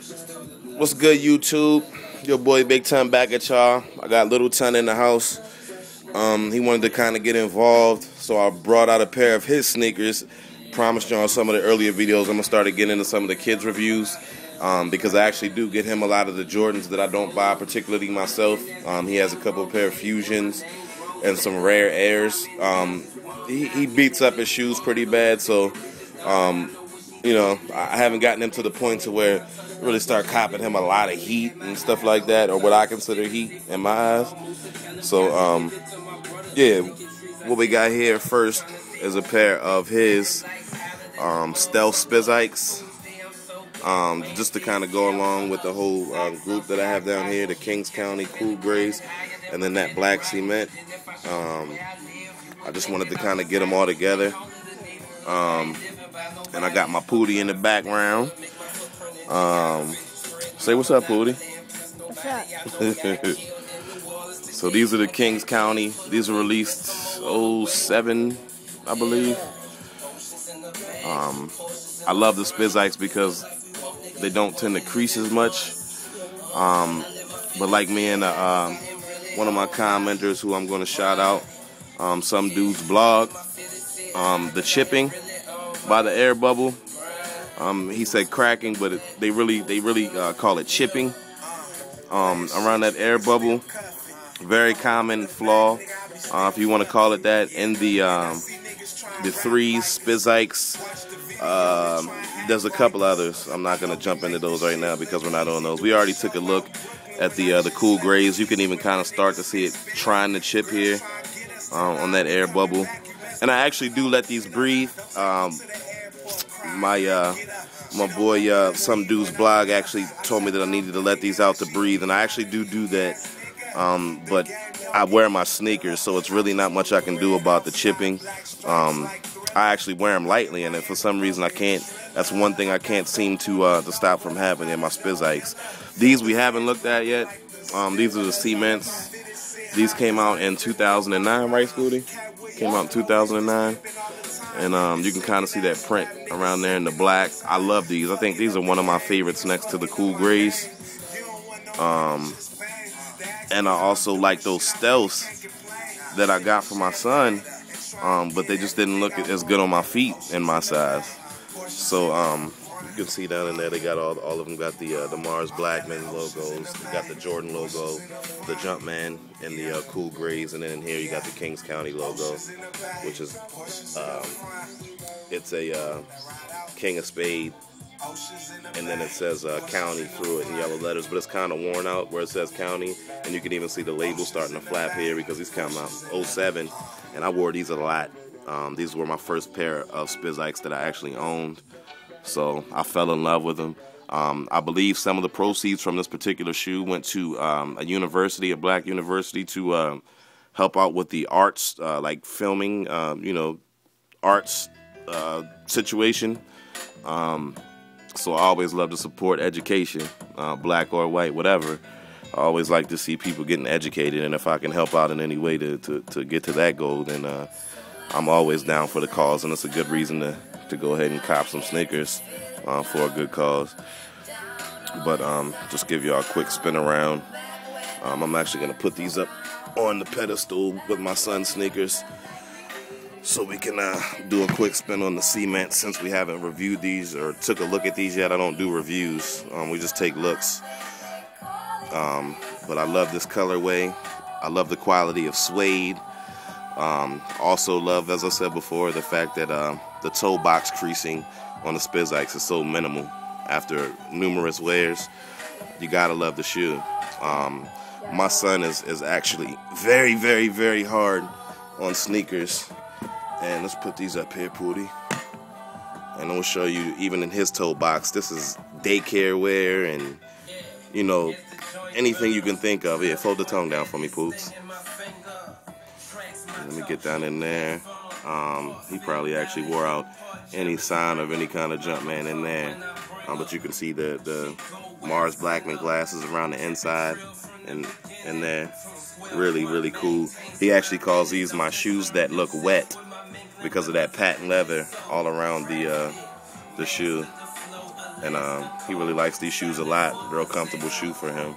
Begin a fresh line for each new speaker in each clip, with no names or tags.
What's good, YouTube? Your boy Big Ton back at y'all. I got Little Ton in the house. He wanted to kind of get involved, so I brought out a pair of his sneakers. Promised you on some of the earlier videos I'm going to start getting into some of the kids' reviews because I actually do get him a lot of the Jordans that I don't buy, particularly myself. He has a couple of pair of Fusions and some rare Airs. He beats up his shoes pretty bad, so you know, I haven't gotten him to the point to where I really start copping him a lot of heat and stuff like that, or what I consider heat in my eyes. So, yeah, what we got here first is a pair of his Stealth Spizikes, just to kind of go along with the whole group that I have down here, the Kings County Cool Grays, and then that black cement. I just wanted to kind of get them all together. And I got my Pootie in the background. Say what's up, Pootie.
What's up?
So these are the Kings County. These were released 07, I believe. I love the Spizikes because they don't tend to crease as much. But like me and one of my commenters who I'm going to shout out, some dude's blog, the chipping by the air bubble. He said cracking, but they really call it chipping around that air bubble. Very common flaw, if you want to call it that, in the threes Spizikes. There's a couple others. I'm not gonna jump into those right now because we're not on those. We already took a look at the Cool Grays. You can even kind of start to see it trying to chip here on that air bubble. And I actually do let these breathe. My boy, some dude's blog actually told me that I needed to let these out to breathe, and I actually do that. But I wear my sneakers, so it's really not much I can do about the chipping. I actually wear them lightly, and if for some reason I can't, that's one thing I can't seem to stop from happening in my Spizikes. These we haven't looked at yet. These are the cements. These came out in 2009, right, Scooty? Came out in 2009. And you can kind of see that print around there in the black. I love these. I think these are one of my favorites next to the Cool Grays. And I also like those Stealths that I got for my son, but they just didn't look as good on my feet in my size. So you can see down in there they got all of them got the Mars Blackman logos. They got the Jordan logo, the Jumpman, and the Cool Grays, and then in here you got the Kings County logo, which is it's a King of Spade, and then it says County through it in yellow letters, but it's kind of worn out where it says County, and you can even see the label starting to flap here because these come out 07, and I wore these a lot. These were my first pair of Spizikes that I actually owned, so I fell in love with them. I believe some of the proceeds from this particular shoe went to a university, a black university, to help out with the arts, like filming, arts situation. So I always love to support education, black or white, whatever. I always like to see people getting educated, and if I can help out in any way to get to that goal, then I'm always down for the cause, and it's a good reason to go ahead and cop some sneakers for a good cause. But just give y'all a quick spin around. I'm actually going to put these up on the pedestal with my son's sneakers so we can do a quick spin on the cement, since we haven't reviewed these or took a look at these yet. I don't do reviews. We just take looks. But I love this colorway. I love the quality of suede. Also love, as I said before, the fact that the toe box creasing on the Spizikes is so minimal. After numerous wears, you gotta love the shoe. My son is actually very, very, very hard on sneakers. And let's put these up here, Pootie. And we'll show you, even in his toe box, this is daycare wear and, you know, anything you can think of. Here, fold the tongue down for me, Poots. Let me get down in there. He probably actually wore out any sign of any kind of Jumpman in there. But you can see the Mars Blackman glasses around the inside and in there. Really, really cool. He actually calls these my shoes that look wet because of that patent leather all around the shoe. and he really likes these shoes a lot. Real comfortable shoe for him.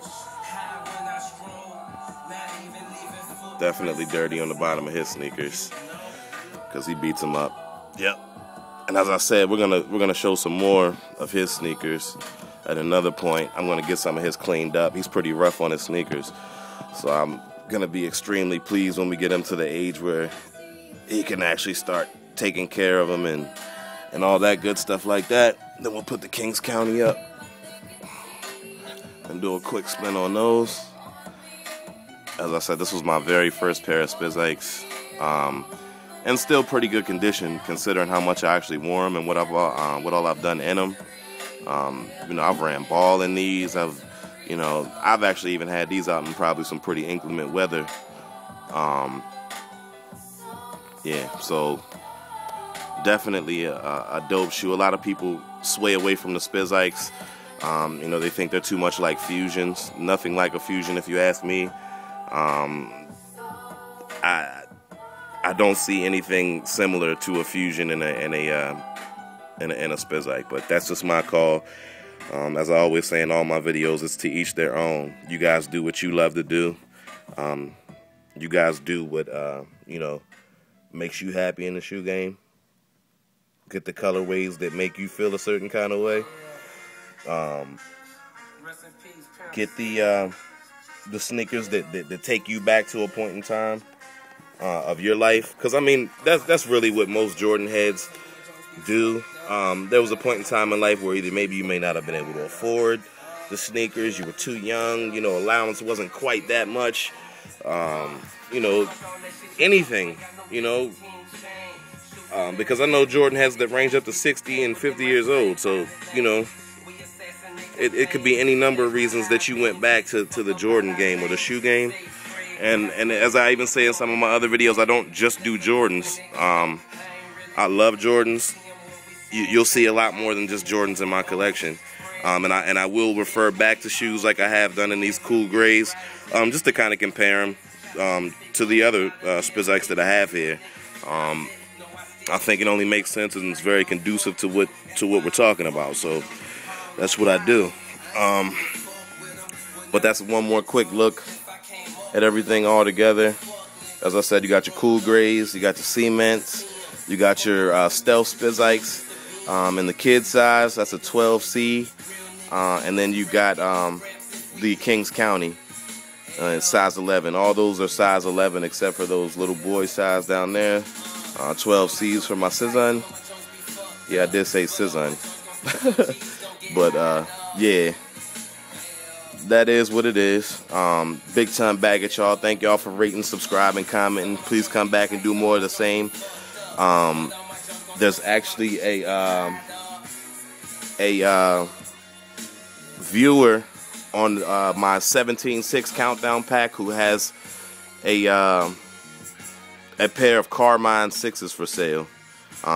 Definitely dirty on the bottom of his sneakers because he beats them up. Yep. And as I said, we're gonna show some more of his sneakers at another point. I'm gonna get some of his cleaned up. He's pretty rough on his sneakers, so I'm gonna be extremely pleased when we get him to the age where he can actually start taking care of them and all that good stuff like that. Then we'll put the Kings County up and do a quick spin on those. As I said, this was my very first pair of Spizikes. And still pretty good condition considering how much I actually wore them and what all I've done in them. You know, I've ran ball in these. I've actually even had these out in probably some pretty inclement weather. Yeah, so definitely a dope shoe. A lot of people sway away from the Spizikes. You know, they think they're too much like Fusions. Nothing like a Fusion, if you ask me. I don't see anything similar to a Fusion in a Spizike, but that's just my call. As I always say in all my videos, it's to each their own. You guys do what you love to do. You guys do what you know, makes you happy in the shoe game. Get the colorways that make you feel a certain kind of way. Get the sneakers that take you back to a point in time of your life, because I mean that's really what most Jordan heads do. There was a point in time in life where either maybe you may not have been able to afford the sneakers, you were too young, you know, allowance wasn't quite that much, you know, anything, you know, because I know Jordan heads that range up to 60 and 50 years old, so you know, it could be any number of reasons that you went back to the Jordan game or the shoe game. And as I even say in some of my other videos, I don't just do Jordans. I love Jordans. You'll see a lot more than just Jordans in my collection. And I will refer back to shoes like I have done in these cool grays, just to kind of compare them to the other Spizikes that I have here. I think it only makes sense and it's very conducive to what we're talking about. So that's what I do. But that's one more quick look at everything all together. As I said, you got your cool grays, you got your cements, you got your stealth Spizikes in the kid size. That's a 12C, and then you got the Kings County size 11. All those are size 11 except for those little boy size down there. 12Cs for my Cizan. Yeah, I did say Cizan. But yeah, that is what it is. Big time bag at y'all. Thank y'all for rating, subscribing, commenting. Please come back and do more of the same. There's actually a viewer on my 17.6 countdown pack who has a pair of Carmine 6s for sale.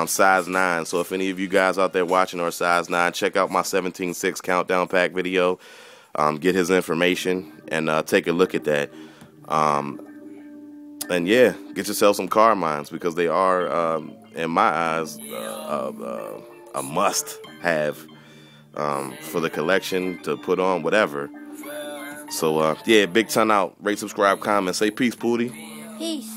Size 9. So if any of you guys out there watching are size 9, check out my 17.6 countdown pack video. Get his information and take a look at that. And yeah, get yourself some Carmines because they are, in my eyes, a must-have for the collection to put on, whatever. So yeah, big ton out. Rate, subscribe, comment. Say peace, Pootie.
Peace.